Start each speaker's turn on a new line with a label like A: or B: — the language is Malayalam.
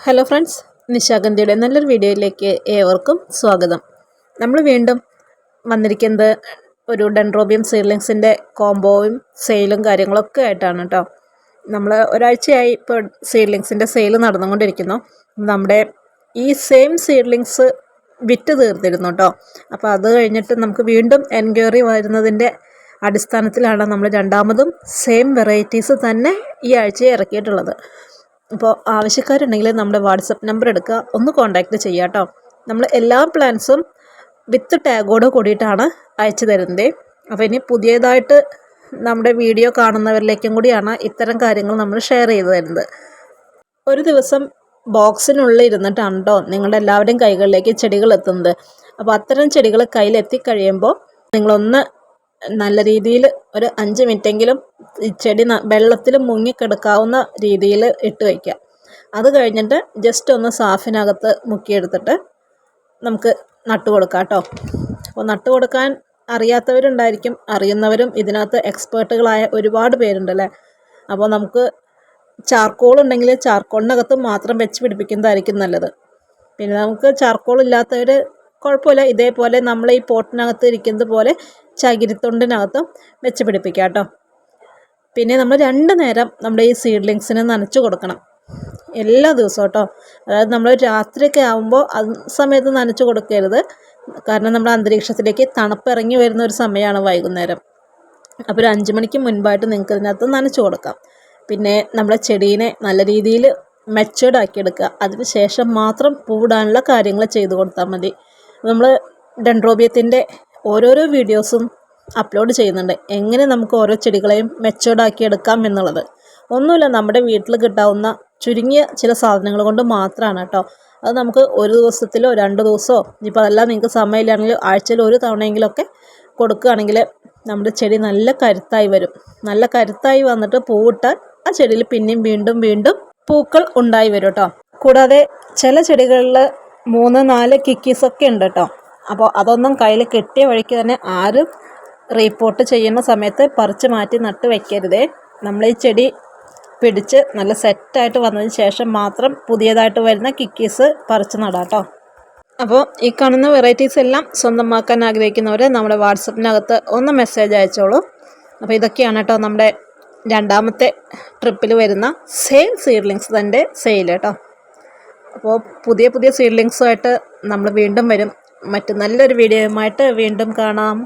A: ഹലോ ഫ്രണ്ട്സ്, നിശാഗന്ധിയുടെ നല്ലൊരു വീഡിയോയിലേക്ക് ഏവർക്കും സ്വാഗതം. നമ്മൾ വീണ്ടും വന്നിരിക്കുന്നത് ഒരു ഡെൻഡ്രോബിയം സീഡ്ലിങ്സിൻ്റെ കോംബോയും സെയിലും കാര്യങ്ങളൊക്കെ ആയിട്ടാണ് കേട്ടോ. നമ്മൾ ഒരാഴ്ചയായി ഇപ്പോൾ സീഡ്ലിങ്സിൻ്റെ സെയിൽ നടന്നുകൊണ്ടിരിക്കുന്നു. നമ്മുടെ ഈ സെയിം സീഡ്ലിങ്സ് വിറ്റ് തീർത്തിരുന്നു കേട്ടോ. അപ്പോൾ അത് കഴിഞ്ഞിട്ട് നമുക്ക് വീണ്ടും എൻക്വയറി വരുന്നതിൻ്റെ അടിസ്ഥാനത്തിലാണ് നമ്മൾ രണ്ടാമതും സെയിം വെറൈറ്റീസ് തന്നെ ഈ ആഴ്ച ഇറക്കിയിട്ടുള്ളത്. അപ്പോൾ ആവശ്യക്കാരുണ്ടെങ്കിൽ നമ്മുടെ വാട്സപ്പ് നമ്പർ എടുക്കുക, ഒന്ന് കോൺടാക്റ്റ് ചെയ്യുക കേട്ടോ. നമ്മൾ എല്ലാ പ്ലാൻസും വിത്ത് ടാഗോട് കൂടിയിട്ടാണ് അയച്ചു തരുന്നത്. അപ്പോൾ ഇനി പുതിയതായിട്ട് നമ്മുടെ വീഡിയോ കാണുന്നവരിലേക്കും കൂടിയാണ് ഇത്തരം കാര്യങ്ങൾ നമ്മൾ ഷെയർ ചെയ്തു തരുന്നത്. ഒരു ദിവസം ബോക്സിനുള്ളിൽ ഇരുന്നിട്ടാണ് കേട്ടോ നിങ്ങളുടെ എല്ലാവരുടെയും കൈകളിലേക്ക് ചെടികൾ എത്തുന്നത്. അപ്പോൾ അത്തരം ചെടികൾ കയ്യിലെത്തിക്കഴിയുമ്പോൾ നിങ്ങളൊന്ന് നല്ല രീതിയിൽ ഒരു 5 മിനിറ്റെങ്കിലും ഈ ചെടി വെള്ളത്തിൽ മുങ്ങിക്കിടക്കാവുന്ന രീതിയിൽ ഇട്ട് വയ്ക്കുക. അത് കഴിഞ്ഞിട്ട് ജസ്റ്റ് ഒന്ന് സാഫിനകത്ത് മുക്കിയെടുത്തിട്ട് നമുക്ക് നട്ടു കൊടുക്കാം കേട്ടോ. അപ്പോൾ നട്ടു കൊടുക്കാൻ അറിയാത്തവരുണ്ടായിരിക്കും, അറിയുന്നവരും ഇതിനകത്ത് എക്സ്പേർട്ടുകളായ ഒരുപാട് പേരുണ്ടല്ലേ. അപ്പോൾ നമുക്ക് ചാർക്കോൾ ഉണ്ടെങ്കിൽ ചാർക്കോളിനകത്ത് മാത്രം വെച്ച് പിടിപ്പിക്കുന്നതായിരിക്കും നല്ലത്. പിന്നെ നമുക്ക് ചാർക്കോൾ ഇല്ലാത്തവർ കുഴപ്പമില്ല, ഇതേപോലെ നമ്മൾ ഈ പോട്ടിനകത്ത് ഇരിക്കുന്നത് പോലെ ചകിരിത്തൊണ്ടിനകത്തും വെച്ച് പിടിപ്പിക്കുക കേട്ടോ. പിന്നെ നമ്മൾ 2 നേരം നമ്മുടെ ഈ സീഡ്ലിങ്സിന് നനച്ചു കൊടുക്കണം എല്ലാ ദിവസവും കേട്ടോ. അതായത് നമ്മൾ രാത്രിയൊക്കെ ആകുമ്പോൾ സമയത്ത് നനച്ചു കൊടുക്കരുത്, കാരണം നമ്മുടെ അന്തരീക്ഷത്തിലേക്ക് തണുപ്പ് ഇറങ്ങി വരുന്ന ഒരു സമയമാണ് വൈകുന്നേരം. അപ്പോൾ ഒരു 5 മണിക്ക് മുൻപായിട്ട് നിങ്ങൾക്ക് ഇതിനകത്ത് നനച്ചു കൊടുക്കാം. പിന്നെ നമ്മുടെ ചെടീനെ നല്ല രീതിയിൽ മെച്ചേർഡ് ആക്കിയെടുക്കുക. അതിന് ശേഷം മാത്രം പൂടാനുള്ള കാര്യങ്ങൾ ചെയ്തു കൊടുത്താൽ മതി. നമ്മൾ ഡെൻഡ്രോബിയത്തിൻ്റെ ഓരോരോ വീഡിയോസും അപ്ലോഡ് ചെയ്യുന്നുണ്ട്, എങ്ങനെ നമുക്ക് ഓരോ ചെടികളെയും മെച്ചേർഡ് ആക്കി എടുക്കാം എന്നുള്ളത്. ഒന്നുമില്ല, നമ്മുടെ വീട്ടിൽ കിട്ടാവുന്ന ചുരുങ്ങിയ ചില സാധനങ്ങൾ കൊണ്ട് മാത്രമാണ് കേട്ടോ. അത് നമുക്ക് ഒരു ദിവസത്തിലോ 2 ദിവസമോ, ഇപ്പോൾ അതെല്ലാം നിങ്ങൾക്ക് സമയമില്ലാണെങ്കിൽ ആഴ്ചയിൽ 1 തവണയെങ്കിലുമൊക്കെ കൊടുക്കുകയാണെങ്കിൽ നമ്മുടെ ചെടി നല്ല കരുത്തായി വരും. നല്ല കരുത്തായി വന്നിട്ട് പൂവിട്ടാൽ ആ ചെടിയിൽ പിന്നെയും വീണ്ടും വീണ്ടും പൂക്കൾ ഉണ്ടായി വരും കേട്ടോ. കൂടാതെ ചില ചെടികളിൽ 3-4 കിക്കീസൊക്കെ ഉണ്ട് കേട്ടോ. അപ്പോൾ അതൊന്നും കയ്യിൽ കെട്ടിയ വഴിക്ക് തന്നെ ആരും റീപ്പോർട്ട് ചെയ്യുന്ന സമയത്ത് പറിച്ച് മാറ്റി നട്ട് വയ്ക്കരുതേ. നമ്മൾ ഈ ചെടി പിടിച്ച് നല്ല സെറ്റായിട്ട് വന്നതിന് ശേഷം മാത്രം പുതിയതായിട്ട് വരുന്ന കിക്കീസ് പറിച്ച് നടാം കേട്ടോ. അപ്പോൾ ഈ കാണുന്ന വെറൈറ്റീസ് എല്ലാം സ്വന്തമാക്കാൻ ആഗ്രഹിക്കുന്നവർ നമ്മുടെ വാട്സപ്പിനകത്ത് ഒന്ന് മെസ്സേജ് അയച്ചോളൂ. അപ്പോൾ ഇതൊക്കെയാണ് കേട്ടോ നമ്മുടെ രണ്ടാമത്തെ ട്രിപ്പിൽ വരുന്ന സെയിം സീഡ്ലിങ്സ് തന്നെ സെയിൽ കേട്ടോ. അപ്പോൾ പുതിയ സീഡ്ലിങ്സുമായിട്ട് നമ്മൾ വീണ്ടും വരും. മറ്റു നല്ലൊരു വീഡിയോയുമായിട്ട് വീണ്ടും കാണാം.